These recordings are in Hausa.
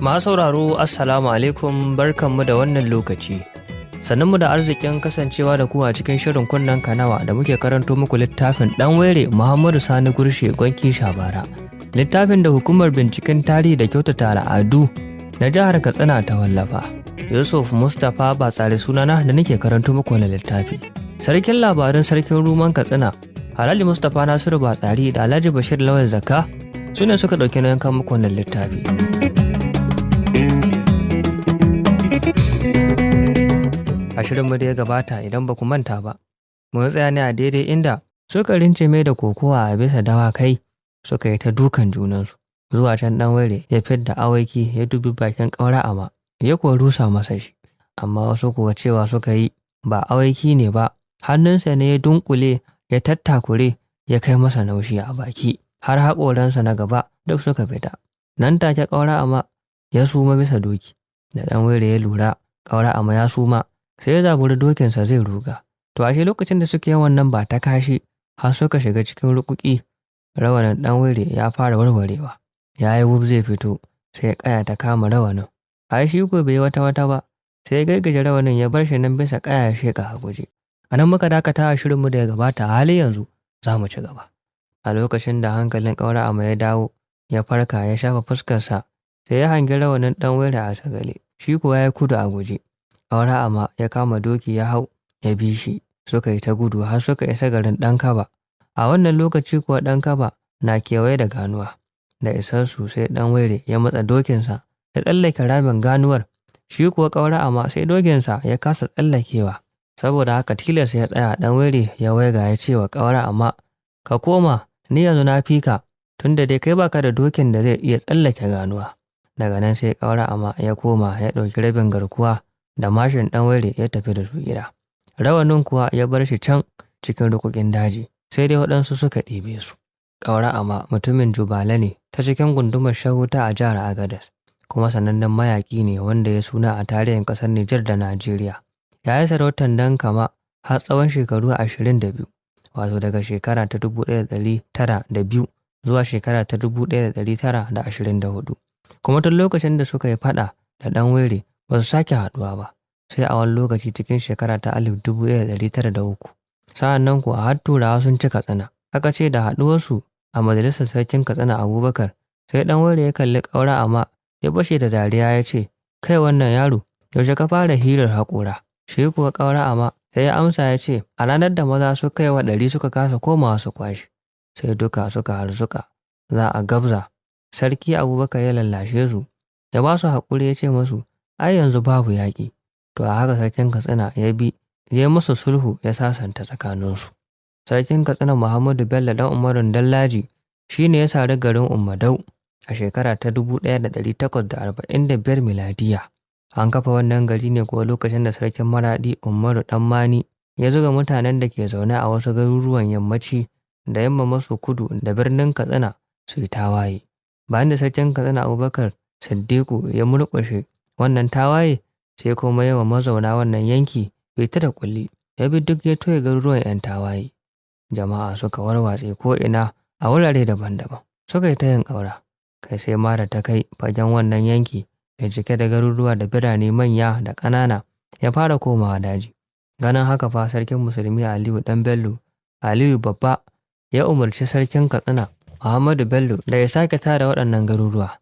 Masu sauraro Assalamu alaikum barkanmu da wannan lokaci. Sannunmu da arzikin kasancewa da ku a cikin shirin kunnen kanawa da muke karanto muku littafin Ɗanwaire Muhammadu Sani Gurshe Gwanki Shabara. Littafin da hukumar binciken tarihi da kyautata al'adu na jihar Katsina ta wallafa. Yusuf Mustapha Batsari sunana da nake karanto muku wannan littafi. Sarkin labarin sarkin Ruman Katsina, Alhaji Mustapha Nasiru Batsari da Alhaji Bashir Lawal Zakka su ne suka ɗauki nauyin kan muku wannan littafi. A shirinmu da ya gabata idan ba ku manta ba, mun tsaya ne a daidai inda suka rince mai da kokowa a bisa dawakai suka yi ta dukan junansu. Zuwa can Ɗanwaire ya fidda awaki ya dubi bakin ƙaura ama ya kuwa rusa masa shi, amma wasu kuwa cewa suka yi ba awaki ne ba, hannunsa ne ya dunkule ya tattakure ya kai masa naushi a baki har haƙoransa na gaba duk suka fita. Nan take ƙaura ama ya suma bisa doki, da Ɗanwaire ya lura ƙaura ama ya suma sai ya zaburi dokinsa zai ruga. To ashe lokacin da suke yawan nan ba ta kashi har suka shiga cikin rukuki, rawanin Ɗanwaire ya fara warwarewa. Ya yi wuf zai fito sai ya ƙaya ta kama rawanin. Ai shi ko bai wata ba sai ya gargaje rawanin ya bar shi nan bisa ƙaya ya sheƙa a guje. A nan muka dakata a shirinmu da ya gabata, a hali yanzu za mu ci gaba. A lokacin da hankalin ƙaura ama ya dawo ya farka ya shafa fuskarsa sai ya hangi rawanin Ɗanwaire a sagale, shi kuwa ya kudu a guje. Ƙaura ama ya kama doki ya hau ya bi shi, suka yi ta gudu har suka isa garin Ɗan Kaba. A wannan lokaci kuwa Ɗan Kaba na kewaye da ganuwa. Da isarsu sai Ɗanwaire ya matsa dokinsa ya tsallake ramin ganuwar, shi kuwa ƙaura ama sai dokinsa ya kasa tsallakewa. Saboda haka tilas ya tsaya. Ɗanwaire ya waiga ya ce wa ƙaura ama, ka koma, ni yanzu na fi ka, tunda dai kai baka da dokin da zai iya tsallake ganuwa. Daga nan sai ƙaura ama ya koma ya ɗauki rabin garkuwa da mashin Ɗanwaire ya tafi da su gida. Rawanin kuwa ya bar shi can cikin rukukin daji, sai dai waɗansu suka ɗebe su. Ƙaura ama mutumin Jubala ne ta cikin gundumar Shahuta a jihar Agadez, kuma sanannen mayaƙi ne wanda ya suna a tarihin ƙasar Nijar da Najeriya. Ya yi sarautar Dan Kama har tsawon shekaru 22, wato daga shekara ta 1902 zuwa shekara ta 1924. Kuma tun lokacin da suka yi faɗa da Ɗanwaire ba su sake haɗuwa ba, sai a wani lokaci cikin shekara ta 1903. Sa'an nan kuwa har Turawa sun ci Katsina. Aka ce da haɗuwarsu a majalisar sarkin Katsina Abubakar, sai Ɗanwaire ya kalli ƙaura ama ya bashe da dariya ya ce, kai wannan yaro, yaushe ka fara hirar haƙora? Shi kuwa ƙaura ama sai ya amsa ya ce, a ranar da maza suka yi wa 100 suka kasa komawa su kwashi, sai duka suka harzuka za a gabza. Sarki Abubakar ya lallashe su, ya ba su haƙuri ya ce musu, ai yanzu babu yaƙi. To a haka sarkin Katsina ya yi musu sulhu ya sasanta tsakaninsu. Sarkin Katsina Muhammadu Bello ɗan Umarun Dallaji shi ne ya sari garin Ummadau a shekara ta 1845 miladiya. An kafa wannan gari ne kuwa lokacin da sarkin Maraɗi Umaru ɗan Mani ya zuga mutanen da ke zaune a wasu garuruwan yammaci da yamma maso kudu da birnin Katsina su yi tawaye. Bayan da sarkin Katsina Abubakar Siddiƙu ya murƙushe wannan tawaye, sai kuma yawa mazauna wannan yanki fita da kulli, ya bi duk ya toye garuruwan 'yan tawaye. Jama'a suka warwatse ko ina a wurare daban-daban, suka yi ta yin ƙaura, kai sai ma da ta kai fagen wannan yanki mai cike da garuruwa da birane manya da ƙanana ya fara komawa daji. Ganin haka fa sarkin musulmi Aliyu ɗan Bello, Aliyu Babba, ya umarci sarkin Katsina Muhammadu Bello da ya sake tara waɗannan garuruwa,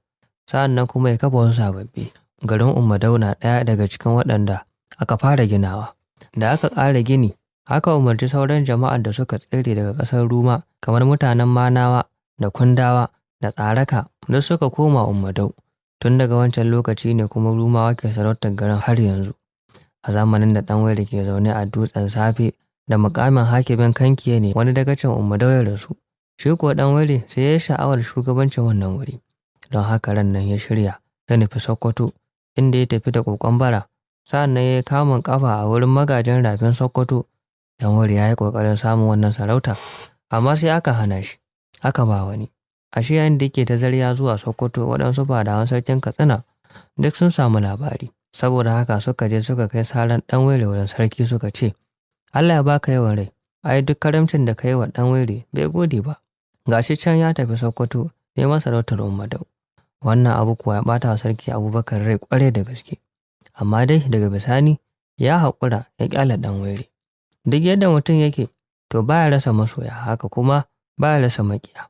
sa'an nan kuma ya kafa wasu sababbi. Garin Ummadau na ɗaya daga cikin waɗanda aka fara ginawa. Da aka ƙara gini, aka umarci sauran jama'ar da suka tsere daga ƙasar Ruma kamar mutanen Manawa da Kundawa da Tsaraka duk suka koma Ummadau. Tun daga wancan lokaci ne kuma Rumawa ke sarautar garin har yanzu. A zamanin da Ɗanwaire ke zaune a Dutsen Safe da muƙamin hakimin Kankiye ne wani dagacin Ummadau ya rasu. Shi kuwa Ɗanwaire sai ya sha'awar shugabancin wannan wuri. Don haka ran nan ya shirya ya nufi Sokoto, inda ya tafi da ƙoƙon bara. Sa'an nan ya yi kamun ƙafa a wurin magajin rafin Sokoto. Ɗanwaire ya yi ƙoƙarin samun wannan sarauta, amma sai aka hana shi, aka ba wani. Ashe yayin da yake ta zarya zuwa Sokoto, waɗansu fadawan sarkin Katsina duk sun samu labari. Saboda haka suka je suka kai saran Ɗanwaire wurin sarki suka ce, Allah ya baka yawan rai, ai duk karamcin da ka yi wa Ɗanwaire bai gode ba. Gashi can ya tafi Sokoto neman sarautar Ummadau. Wannan abu kuwa ya ɓata wa sarki Abubakar rai ƙwarai da gaske. Amma dai daga bisani ya haƙura ya ƙyale Ɗanwaire. Duk yadda mutum yake to baya rasa masoya, haka kuma baya rasa maƙiya.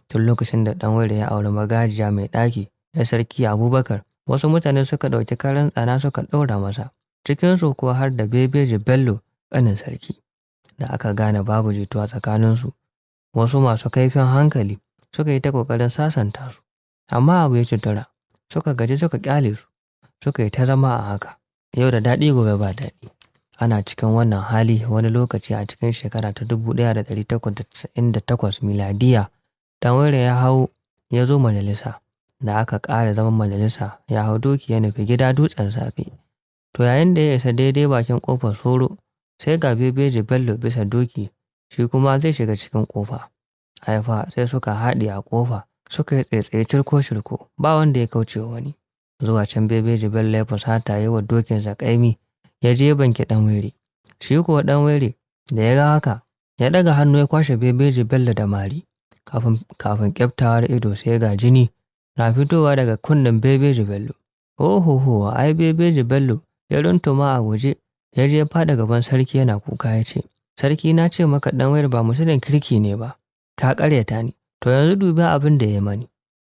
Tun lokacin da Ɗanwaire ya auri magajiya mai ɗaki na sarki Abubakar, wasu mutane suka ɗauki karan tsana suka ɗaura masa, cikinsu kuwa har da Bebeji Bello ƙanin sarki. Da aka gane babu jituwa tsakaninsu, wasu masu kaifin hankali suka yi ta ƙoƙarin sasanta su, amma abu ya cutura, suka gaji suka ƙyale su, suka yi ta zama a haka. Yau da daɗi gobe ba daɗi. Ana cikin wannan hali wani lokaci a cikin shekara ta 1898 miladiya, Ɗanwaire ya zo majalisa. Da aka ƙara zaman majalisa ya hau doki ya nufi gida Dutsen Safe. To yayin da ya isa daidai bakin ƙofar soro, sai ga Bebeji Bello bisa doki, shi kuma zai shiga cikin ƙofa. Haifa sai suka haɗe a ƙofa, suka yi tsaitsaye cirko-cirko, ba wanda ya kauce wa wani. Zuwa can Bebeji Bello ya fusata yi wa dokinsa ƙaimi, ya je banki Ɗanwaire. Shi kuwa Ɗanwaire da ya ga haka, ya ɗaga hannu ya kwashe Bebeji Bello da mari. Kafin ƙyaftawar ido sai ga jini na fitowa daga kunnen Bebeji Bello. Ohoho, ai Bebeji Bello ya runtuma a guje, ya je faɗa gaban sarki yana kuka ya ce, Sarki, na ce maka Ɗanwaire ba mutumin kirki ne ba, ka ƙaryata ni, to yanzu dubi abin da ya mani.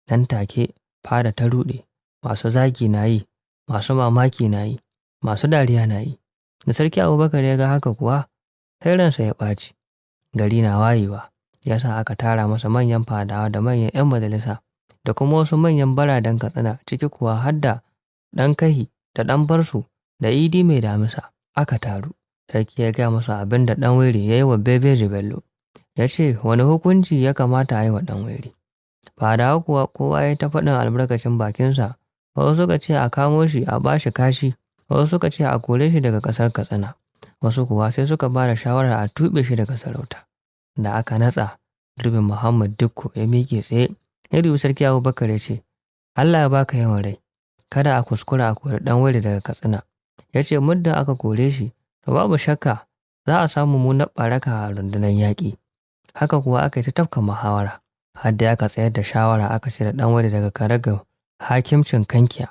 Nan take fada ta ruɗe, masu zagi na yi, masu mamaki na yi, masu dariya na yi. Da sarki Abubakar ya ga haka kuwa, sai ransa ya ɓaci. Gari na wayewa, ya sa aka tara masa manyan fadawa da manyan 'yan majalisa, da kuma wasu manyan baradan Katsina, ciki kuwa har da ɗan Kahi da ɗan Barsu da Idi mai damisa aka taru. Sarki ya gaya masa abin da Ɗanwaire ya yi wa Bebeji Bello. Ya ce wani hukunci ya kamata a yi wa Ɗanwaire. Fadawa kuwa kowa ya ta faɗin albarkacin bakinsa, wasu suka ce a kamo shi a ba shi kashi, wasu suka ce a kore shi daga ƙasar Katsina, wasu kuwa sai suka ba da shawarar a tuɓe shi daga sarauta. Da aka natsa, Rubin Muhammad Dikko ya miƙe tsaye, ya dubi sarki Abubakar ya ce, Allah ya baka yawan rai, kada a kuskura a kori Ɗanwaire daga Katsina. Ya ce muddin aka kore shi, to babu shakka za a samu mummunar ɓaraka a rundunar yaƙi. Haka kuwa aka yi ta tafka muhawara, har da aka tsayar da shawara aka cire Ɗanwaire daga karagar hakimcin Kankiya.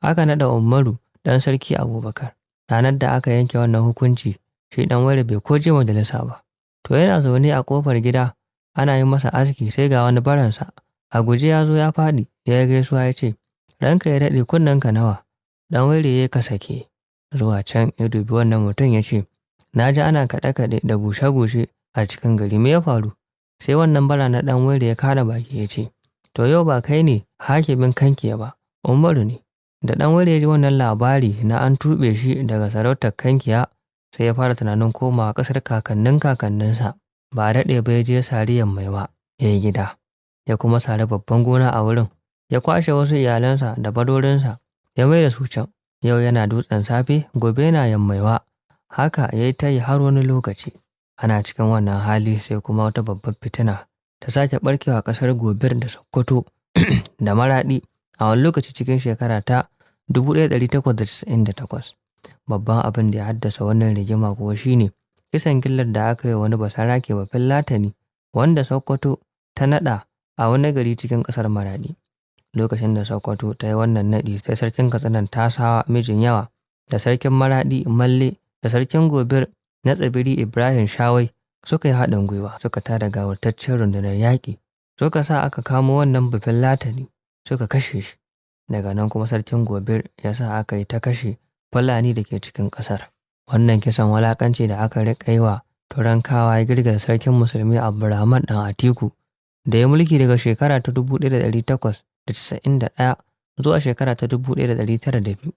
Aka naɗa Umaru ɗan sarki Abubakar. Ranar da aka yanke wannan hukunci, shi Ɗanwaire bai ko je majalisa ba. To yana zaune a ƙofar gida ana yi masa aski, sai ga wani baransa a guje ya zo ya faɗi, ya yi gaisuwa ya ce, ranka ya daɗe, kunnenka nawa? Ɗanwaire ya kasake. Zuwa can ya dubi wannan mutum ya ce, na ji ana kaɗe-kaɗe da bushe-bushe a cikin gari, me ya faru? Sai wannan bara na Ɗanwaire ya kara baki ya ce, to yau ba kai ne hakimin Kankiya ba, Umaru ne. Da Ɗanwaire ya ji wannan labari na an tuɓe shi daga sarautar Kankiya, sai ya fara tunanin komawa ƙasar kakanninsa. Ba a daɗe ba ya je sari Yammaiwa ya yi gida, ya kuma sari babban gona a wurin, ya kwashe wasu iyalansa da barorinsa ya mai da su can. Yau yana Dutsen Safe, gobe yana Yammaiwa. Haka ya yi ta yi har wani lokaci. Ana cikin wannan hali sai kuma wata babbar fitina ta sake ɓarkewa ƙasar Gobir da Sokoto da Maraɗi a wani lokaci cikin shekara ta 1898. Babban abin da ya haddasa wannan rigima kuwa shine kisan gillar da aka yi wani basarake Bafillatani wanda Sokoto ta naɗa a wani gari cikin ƙasar Maraɗi. Lokacin da Sokoto ta yi wannan naɗi, sai sarkin Katsinan Tasawa mijin yawa da sarkin Maraɗi Malle da sarkin Gobir na tsibiri Ibrahim Shawai suka yi haɗin gwiwa, suka tada gawurtaccen rundunar yaƙi, suka sa aka kamo wannan Bafillatani suka kashe shi. Daga nan kuma sarkin Gobir ya sa aka yi ta kashe Fulani da ke cikin ƙasar. Wannan kisan walaƙanci da aka riƙa yi wa Turankawa ya girgiza sarkin musulmi Abdurrahman ɗan Atiku, da ya mulki daga shekara ta 1891 zuwa shekara ta 1902.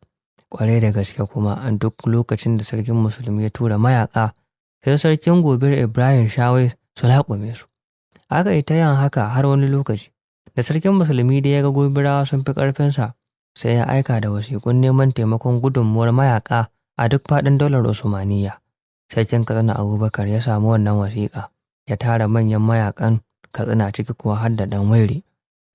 Ƙwarai da gaske kuma a duk lokacin da sarkin musulmi ya tura mayaƙa, sai sarkin Gobir Ibrahim Shawai su laƙume su. Aka yi ta yin haka har wani lokaci. Da sarkin musulmi da ya ga Gobirawa sun fi ƙarfinsa, sai ya aika da wasiƙun neman taimakon gudunmuwar mayaƙa a duk faɗin daular Usmaniyya. Sarkin Katsina Abubakar ya samu wannan wasiƙa, ya tara manyan mayaƙan Katsina ciki kuwa har da Ɗanwaire.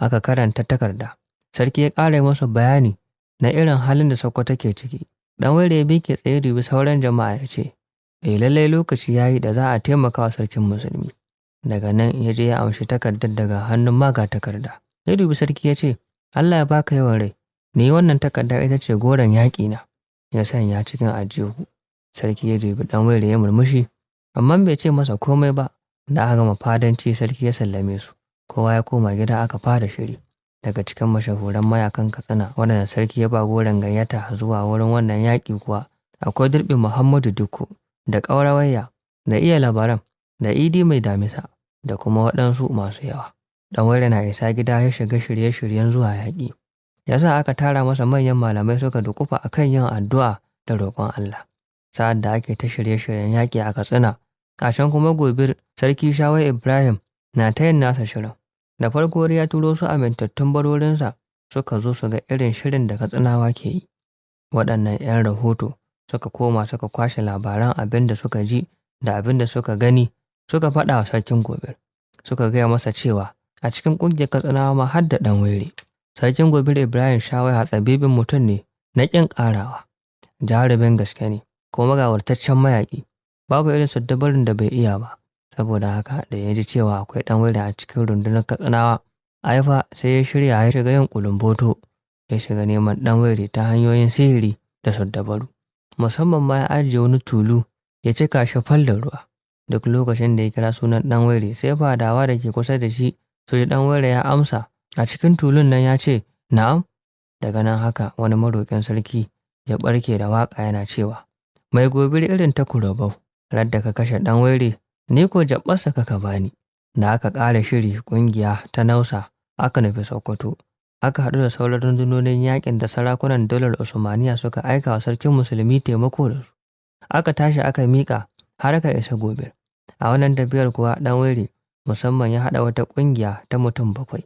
Aka karanta takarda. Sarki ya ƙara masa bayani na irin halin da Sokoto ke ciki. Ɗanwaire ya ke tsaye dubi sauran jama'a ya ce, lallai lokaci ya yi da za a taimaka wa sarkin musulmi. Daga nan ya je ya amshi takardar daga hannun magatakarda. Ya dubi sarki ya ce, Allah ya baka yawan rai, ni wannan takarda ita ce goron yaƙi na. Ya sanya cikin ajihu. Sarki ya dubi ɗan waire ya murmushi, amma bai ce masa komai ba. Da aka gama fadanci sarki ya sallame su. Kowa ya koma gida aka fara shiri. Daga cikin mashahuran mayakan Katsina waɗanda sarki ya ba goron gayyata zuwa wurin wannan yaƙi kuwa akwai Dirɓi Muhammadu Dikko da Ƙaurawayya da Iya Labaran da Idi Mai Damisa da kuma waɗansu masu yawa. Ɗan waire na isa gida ya shiga shirye-shiryen zuwa yaƙi. Ya sa aka tara masa manyan malamai suka dukufa a kan yin addu'a da roƙon Allah. Sa'ad da ake ta shirye-shiryen yaƙi a Katsina, a can kuma Gobir Sarki Shawai Ibrahim na ta yin nasa shirin. Da farko ya turo su amintattun barorinsa suka zo su ga irin shirin da Katsinawa ke yi. Waɗannan 'yan rahoto suka koma suka kwashe labaran abin da suka ji da abin da suka gani suka faɗa wa Sarkin Gobir. Suka gaya masa cewa a cikin ƙungiyar Katsinawa ma har da ɗan waire. Sarkin Gobir Ibrahim Shawai hatsabibin mutum ne na ƙin ƙarawa. Jarumin gaske ne, kuma gawurtaccen mayaƙi. Babu irin saddabarin da bai iya ba. Saboda haka da ya ji cewa akwai ɗan waire a cikin rundunar Katsinawa, Aifa sai ya shirya ya shiga yin kulumboto. Ya shiga neman ɗan waire ta hanyoyin sihiri da saddabaru. Musamman ma ya ajiye wani tulu ya cika shi fal da ruwa. Duk lokacin da ya kira sunan ɗan waire sai fadawa da ke kusa da shi su ji ɗan waire ya amsa a cikin tulun nan ya ce na'am. Daga nan haka wani maroƙin sarki ya ɓarke da waƙa yana cewa mai Gobir irin ta kurobau, radda ka kashe ɗan waire ni ko jaɓɓarsa kaka bani. Da aka ƙara shiri ƙungiya ta nausa aka nufi Sokoto. Aka haɗu da sauran rundunonin yaƙin da sarakunan daular Usmaniya suka aika wa sarkin musulmi taimako da su. Aka tashi aka miƙa har ka isa Gobir. A wannan tafiyar kuwa ɗan waire musamman ya haɗa wata ƙungiya ta mutum 7.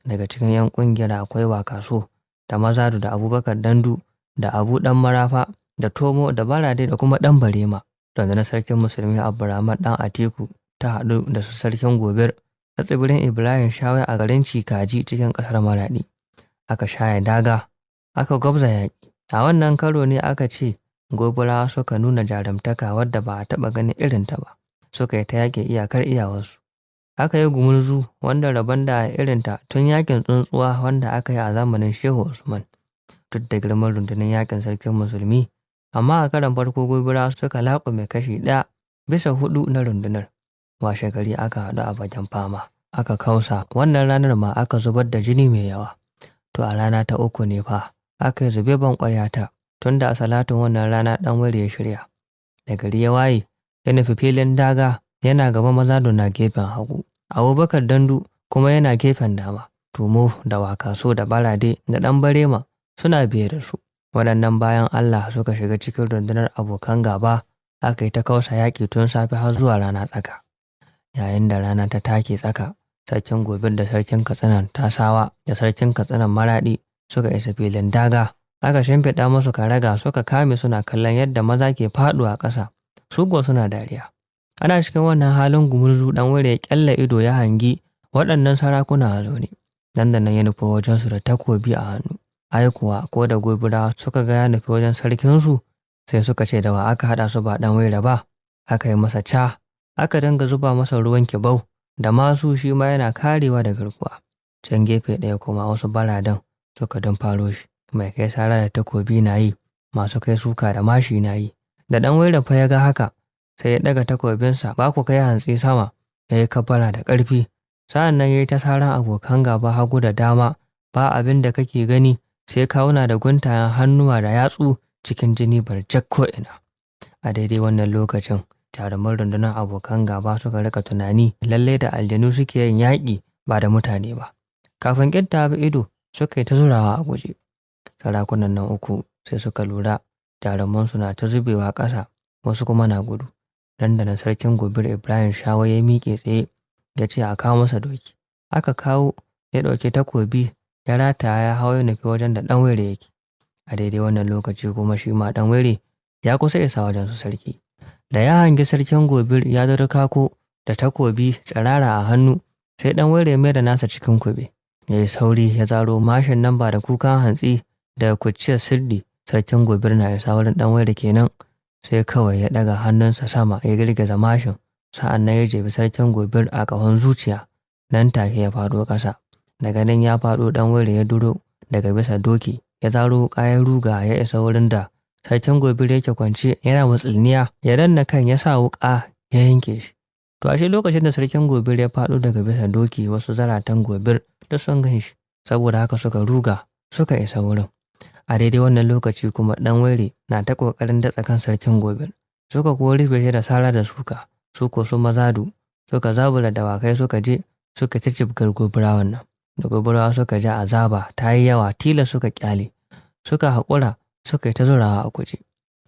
Daga cikin 'yan ƙungiyar akwai Wakaso da Mazadu da Abubakar Dandu da Abu ɗan Marafa da Tomo da Barade da kuma ɗan Barema. Rundunar sarkin musulmi Abdurrahman ɗan Atiku ta haɗu da su sarkin Gobir a tsibirin Ibrahim Shawai a garin Cikaji cikin ƙasar Maraɗi. Aka shaya daga, aka gwabza yaƙi. A wannan karo ne aka ce Gobirawa suka nuna jarumtaka wadda ba a taɓa ganin irinta ba. Suka yi ta yaƙi iyakar iyawarsu. Aka yi gumurzu wanda rabon da irinta tun yaƙin tsuntsuwa wanda aka yi a zamanin Shehu Usman. Duk da girman rundunar yaƙin sarkin musulmi, amma a karon farko Gobirawa suka laƙume kashi 1/4 na rundunar. Washe gari aka haɗu a bakin fama, aka kausa. Wannan ranar ma aka zubar da jini mai yawa. To a rana ta 3 ne fa aka yi zube ban ƙwaryata, tunda a salatin wannan rana ɗan waire ya shirya. Da gari ya waye ya nufi filin daga, yana gaba Mazadu na gefen hagu, Abubakar Dandu kuma yana gefen dama. Tomo da Wakaso da Barade da ɗan Barema suna biye da su. Waɗannan bayan Allah suka shiga cikin rundunar abokan gaba. Aka yi ta kausa yaƙi tun safe har zuwa rana tsaka. Yayin da rana ta take tsaka, sarkin Gobir da sarkin Katsinan Tasawa da sarkin Katsinan Maraɗi suka isa filin daga. Aka shimfiɗa musu karaga suka kame suna kallon yadda maza ke faɗuwa ƙasa, su kuwa suna dariya. Ana cikin wannan halin gumurzu ɗan waire ya ƙyalla ido ya hangi waɗannan sarakuna a zaune. Nan da nan ya nufi wajensu da takobi a hannu. Ai kuwa ko da Gobirawa suka ga ya nufi wajen sarkinsu sai suka ce da wa aka haɗa su ba ɗan waire ba. Aka yi masa ca, aka dinga zuba masa ruwan kibau da masu shi ma yana karewa da garkuwa. Can gefe ɗaya kuma wasu baradan suka faro shi. Mai kai sara da takobi na yi, masu kai suka da mashi na yi. Da ɗan waire fa ya ga haka sai ya ɗaga takobinsa ba ku kai hantsi sama, ya yi kabbara da ƙarfi. Sa'an nan ya yi ta saran abokan gaba hagu da dama, ba abin da kake gani sai kawuna da guntayen hannuwa da yatsu cikin jini barjak ko'ina. A daidai wannan lokacin jaruman rundunar abokan gaba suka rika tunani lallai da aljanu suke yin yaƙi ba da mutane ba. Kafin ƙyadda ido suka yi ta zurawa a guje. Sarakunan nan 3 sai suka lura jaruman suna ta zubewa ƙasa, wasu kuma na gudu. Nan da nan sarkin Gobir Ibrahim Shawai ya miƙe tsaye ya ce a kawo masa doki. Aka kawo, ya ɗauki takobi ya rataya ya hau ya nufi wajen da ɗan waire yake. A daidai wannan lokaci kuma shi ma ɗan waire ya kusa isa wajen su sarki. Da ya hangi sarkin Gobir ya ko da takobi tsirara a hannu, sai ɗan waire mai da nasa cikin kube. Ya yi sauri ya zaro mashin nan ba da kukan hantsi daga kucciyar sirdi. Sarkin Gobir na isa wurin ɗan waire kenan, sai kawai ya ɗaga hannunsa sama ya girgiza mashin. Sa'an nan ya jefi sarkin Gobir a ƙahon zuciya. Nan take ya faɗo ƙasa. Daga nan ya faɗo ɗan waire ya duro daga bisa doki, ya zaro wuƙa ya ruga ya isa wurin da sarkin Gobir yake kwance yana mutsilniya, ya danna kan ya sa wuƙa ya yanke shi. To ashe lokacin da sarkin Gobir ya faɗo daga bisa doki, wasu zaratan Gobir da sun gan shi, saboda haka suka ruga suka isa wurin. A daidai wannan lokaci kuma ɗan Waire na ta ƙoƙarin datsa kan sarkin Gobir, suka kuwa rufe shi da sara da suka, su ko su Mazadu suka zabura dawakai suka je suka ci cibgar Gobirawan nan. Da Gobirawa suka ji azaba ta yi yawa, tilas suka kyale, suka haƙura suka yi ta zurawa a guje.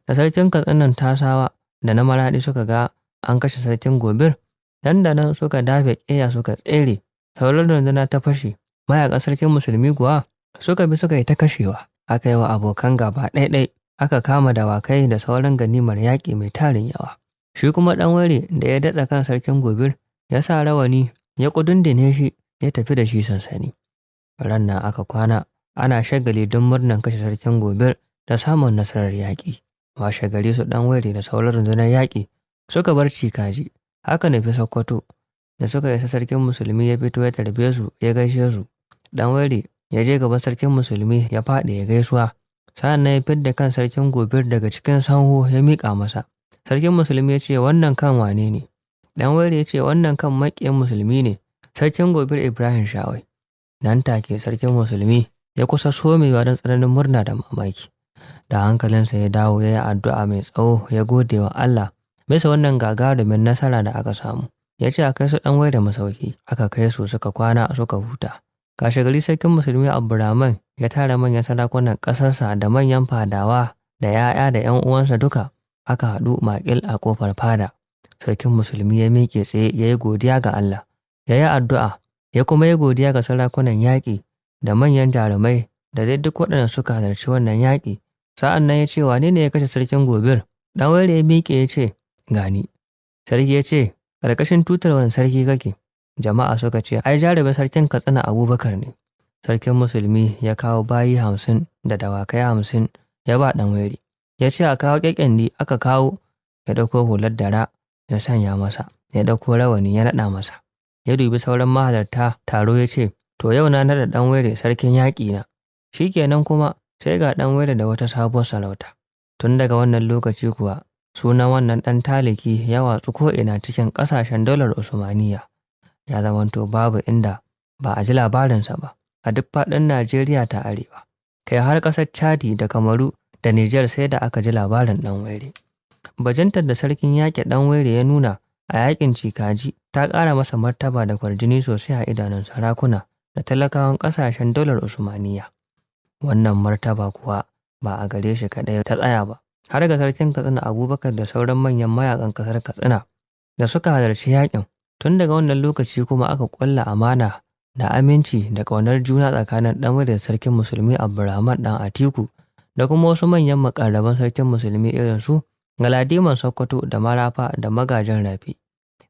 Da sarkin Katsinan Tasawa da na Maraɗi suka ga an kashe sarkin Gobir, nan da nan suka dafe ƙeya suka tsere, sauran runduna ta fashe. Mayaƙan sarkin musulmi kuwa suka bi suka yi ta kashewa, aka yi wa abokan gaba ɗaiɗai, aka kama dawakai da sauran ganimar yaƙi mai tarin yawa. Shi kuma ɗan Waire da ya datsa kan sarkin Gobir ya sa rawani ya ƙudundune shi ya tafi da shi sansani. Ran nan aka kwana ana shagali don murnan kashe sarkin Gobir da samun nasarar yaƙi. Washe gari su ɗan Waire da sauran rundunar yaƙi suka bar Cikaji, haka nufi Sokoto. Da suka isa sarkin musulmi ya fito ya tarbe su ya gaishe su. Ɗan Waire ya je gaban sarkin musulmi ya faɗi ya gaisuwa, sa'an nan ya fidda kan sarkin Gobir daga cikin sanho ya miƙa masa. Sarkin musulmi ya ce, wannan kan wane ne? Ɗan Waire ya ce, wannan kan maƙiyin musulmi ne, sarkin Gobir Ibrahim Shawai. Nan take sarkin musulmi ya kusa somewa don tsananin murna da mamaki. Da hankalinsa ya dawo ya yi addu'a mai tsawo ya gode wa Allah bisa wannan gagarumin nasara da aka samu. Ya ce a kai su ɗan Waire masauki, aka kai su suka kwana suka huta. Kashe gari sarkin musulmi Abdurrahman ya tara manyan sarakunan ƙasarsa da manyan fadawa da 'ya'ya da 'yan uwansa duka, aka haɗu maƙil a ƙofar fada. Sarkin musulmi ya miƙe tsaye ya yi godiya ga Allah, ya yi addu'a, ya kuma yi godiya ga sarakunan yaƙi da manyan jarumai da dai duk waɗanda suka halarci wannan yaƙi. Sa'an nan ya ce, wane ne ya kashe sarkin Gobir? Ɗan Waire ya miƙe ya ce, gani. Sarki ya ce, ƙarƙashin tutar wani sarki kake? Jama'a suka ce, ai jarumin sarkin Katsina Abubakar ne. Sarkin musulmi ya kawo bayi 50 da dawakai 50 ya ba ɗan Waire. Ya ce a kawo ƙyaƙyandi, aka kawo. Ya ɗauko hular dara ya sanya masa, ya ɗauko rawani ya naɗa masa. Ya dubi sauran mahalarta taro ya ce, to yau na naɗa ɗan Waire sarkin yaƙi na. Shikenan kuma sai ga ɗan Waire da wata sabuwar sarauta. Tun daga wannan lokaci kuwa sunan wannan ɗan taliki ya watsu ko'ina cikin ƙasashen daular Usmaniyya. Ya zamanto babu inda ba a ji labarinsa ba a duk faɗin Najeriya ta Arewa. Kai har ƙasar Chadi da Kamaru da Nijar sai da aka ji labarin ɗan Waire. Bajintar da sarkin yaƙi ɗan Waire ya nuna a yaƙin Cikaji ta ƙara masa martaba da kwarjini sosai a idanun sarakuna da talakawan ƙasashen daular Usmaniyya. Wannan martaba kuwa ba a gare shi kaɗai ta tsaya ba, har ga sarkin Katsina Abubakar da sauran manyan mayakan ƙasar Katsina da suka halarci yaƙin. Tun daga wannan lokaci kuma aka ƙulla amana da aminci da ƙaunar juna tsakanin ɗan Waire da sarkin musulmi Abdurrahman ɗan Atiku da kuma wasu manyan makarraban sarkin musulmi irin su Galadiman Sokoto da Marafa da Magajin Rafi.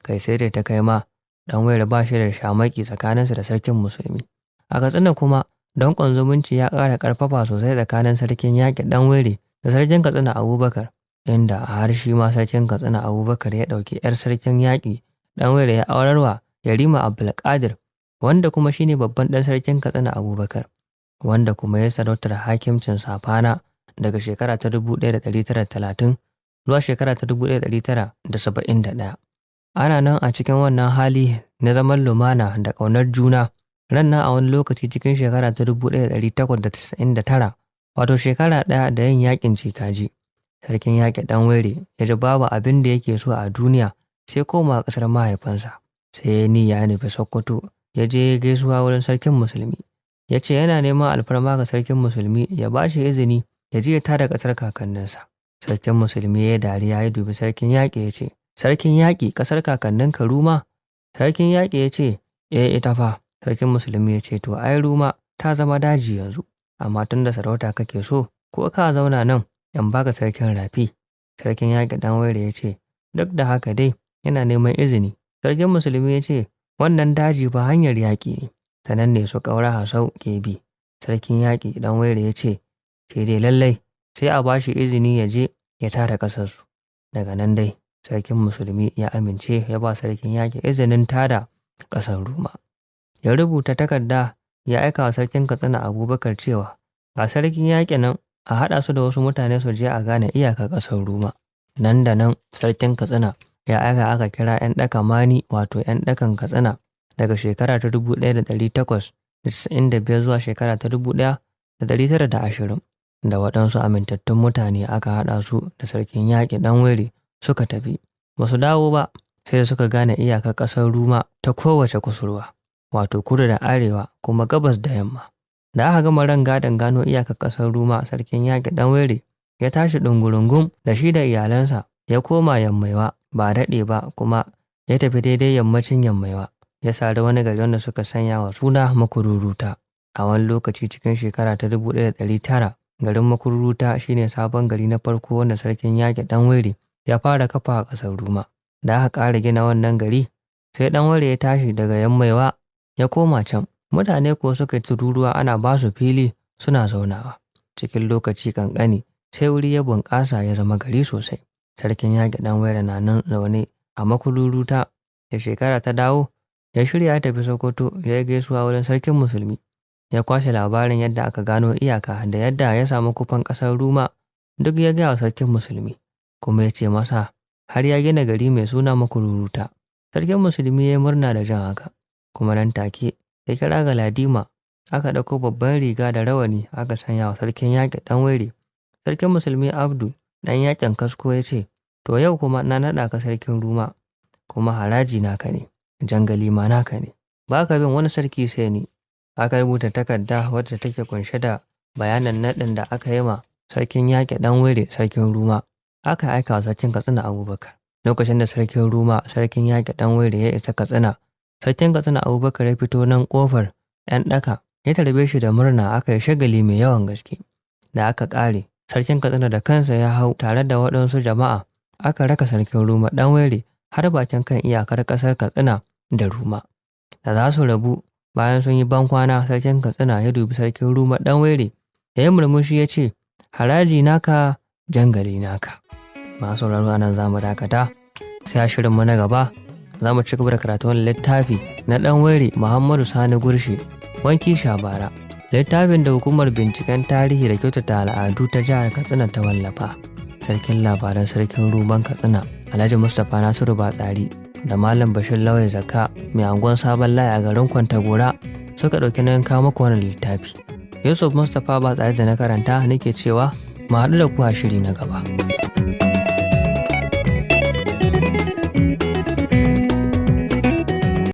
Kai sai dai ta kai ma ɗan Waire ba shi da shamaki tsakaninsa da sarkin musulmi. A Katsina kuma danƙon zumunci ya ƙara ƙarfafa sosai tsakanin sarkin yaƙi ɗan Waire da sarkin Katsina Abubakar, inda a har shi ma sarkin Katsina Abubakar ya ɗauki 'yar sarkin yaƙi ɗan Waire ya aurarwa Yarima Abdulkadir, wanda kuma shine babban ɗan sarkin Katsina Abubakar, wanda kuma ya sarautar hakimcin Safana daga shekara ta 1930 zuwa shekara ta 1971. Ana nan a cikin wannan hali na zaman lumana da ƙaunar juna. Ran nan a wani lokaci cikin shekara ta 1899, wato shekara ɗaya da yin yaƙin Cikaji, sarkin yaƙi ɗan Waire ya ji babu abin da yake so a duniya sai koma ƙasar mahaifansa. Sai ya niyya ya nufi Sokoto, ya je gaisuwa wurin sarkin musulmi. Ya ce yana neman alfarma ga sarkin musulmi ya ba shi izini ya je ya tada ƙasar kakanninsa. Sarkin musulmi ya dariya ya dubi sarkin yaƙi ya ce, sarkin yaƙi ƙasar kakanninka Ruma? Sarkin yaƙi ya ce, ita fa. Sarkin musulmi ya ce, to ai Ruma ta zama daji yanzu, amma tun da sarauta kake so, ko ka zauna nan in baka sarkin Rafi. Sarkin yaƙi ɗan Waire ya ce, duk da haka dai yana neman izini. Sarkin musulmi ya ce, wannan daji ba hanyar yaƙi ne, sanan ne su ƙaura Hasau ke bi. Sarkin yaƙi ɗan Waire ya ce, sai dai lallai sai a ba shi izini ya je ya tada ƙasarsu. Daga nan dai sarkin musulmi ya amince ya ba sarkin yaƙi izinin tada ƙasar Ruma. Ya rubuta takarda ya aika wa sarkin Katsina Abubakar cewa ga sarkin yaƙi nan a haɗa su da wasu mutane su je a gane iyakar ƙasar Ruma. Nan da nan sarkin Katsina ya aika aka kira 'yan ɗaka Mani wato 'yan ɗakan Katsina daga shekara ta 1895 zuwa shekara ta 1920 da waɗansu amintattun mutane aka haɗa su da sarkin yaƙi Ɗanwere suka tafi. Ba su dawo ba sai da suka gane iyakar ƙasar Ruma ta kowace kusurwa, wato kudu da arewa kuma gabas da yamma. Da aka gama rangadin gano iyakar ƙasar Ruma, sarkin yaƙi Ɗanwere ya tashi ɗungurungum da shi da iyalansa ya koma Yammaiwa ba daɗe ba kuma ya tafi daidai yammacin Yammaiwa ya sari wani gari wanda suka sanya wa suna Makururuta. A wani lokaci cikin shekara ta 1900 garin Makururuta shine sabon gari na farko wanda sarkin yaƙi Ɗanwere ya fara kafa a ƙasar Ruma. Da aka ƙara gina wannan gari sai Ɗanwere ya tashi daga Yammaiwa ya koma can. Mutane ko suka yi tururuwa ana ba su fili suna zaunawa. Cikin lokaci ƙanƙani sai wuri ya bunƙasa ya zama gari sosai. Sarkin yaƙi Ɗanwere na nan zaune a Makururuta. Da shekara ta dawo ya shirya ya tafi Sokoto ya yi gaisuwa wurin sarkin musulmi. Ya kwashe labarin yadda aka gano iyaka da yadda ya samu kufan ƙasar Ruma duk ya gaya wa sarkin musulmi, kuma ya ce masa har ya gina gari mai suna Makururuta. Sarkin musulmi ya yi murna da jan haka, kuma nan take ya kira Galadima aka ɗauko babban riga da rawani aka sanya wa sarkin yaƙi Ɗanwere. Sarkin musulmi Abdu ɗan yaƙin kasko ya ce, to yau kuma na naɗa ka sarkin Ruma, kuma haraji naka ne, jangali ma naka ne, ba ka bin wani sarki sai ni. Aka rubuta takarda wadda take kunshe da bayanan naɗin da aka yi ma sarkin yaƙi Ɗanwere sarkin Ruma. Aka aika wa sarkin Katsina Abubakar. Lokacin da sarkin Ruma sarkin yaƙi Ɗanwere ya isa Katsina, sarkin Katsina Abubakar ya fito nan ƙofar 'yan ɗaka ya tarbe shi da murna. Aka yi shagali mai yawan gaske. Da aka ƙare, sarkin Katsina da kansa ya hau tare da waɗansu jama'a aka raka sarkin Ruma Ɗanwere har bakin kan iyakar ƙasar Katsina da Ruma. Da za su rabu bayan sun yi bankwana, sarkin Katsina ya dubi sarkin Ruma Ɗanwere ya yi murmushi ya ce, haraji naka jangali naka. Masu sauraro anan za mu dakata, sai a shirinmu na gaba za mu ci gaba da karatun littafi na Ɗanwere Muhammadu Sani Gurshe Wanki Shabara, littafin da hukumar binciken tarihi da kyautata al'adu ta jihar Katsina ta wallafa. Sarkin labaran sarkin Ruman Katsina Alhaji Mustapha Nasiru Batsari da Malam Bashir Lawai Zakka mai angon Sabon Layi a garin Kwantagora suka ɗauki nauyin kawo muku wannan littafi. Yusuf Mustapha Batsari da na karanta nake cewa mu haɗu da ku a shiri na gaba.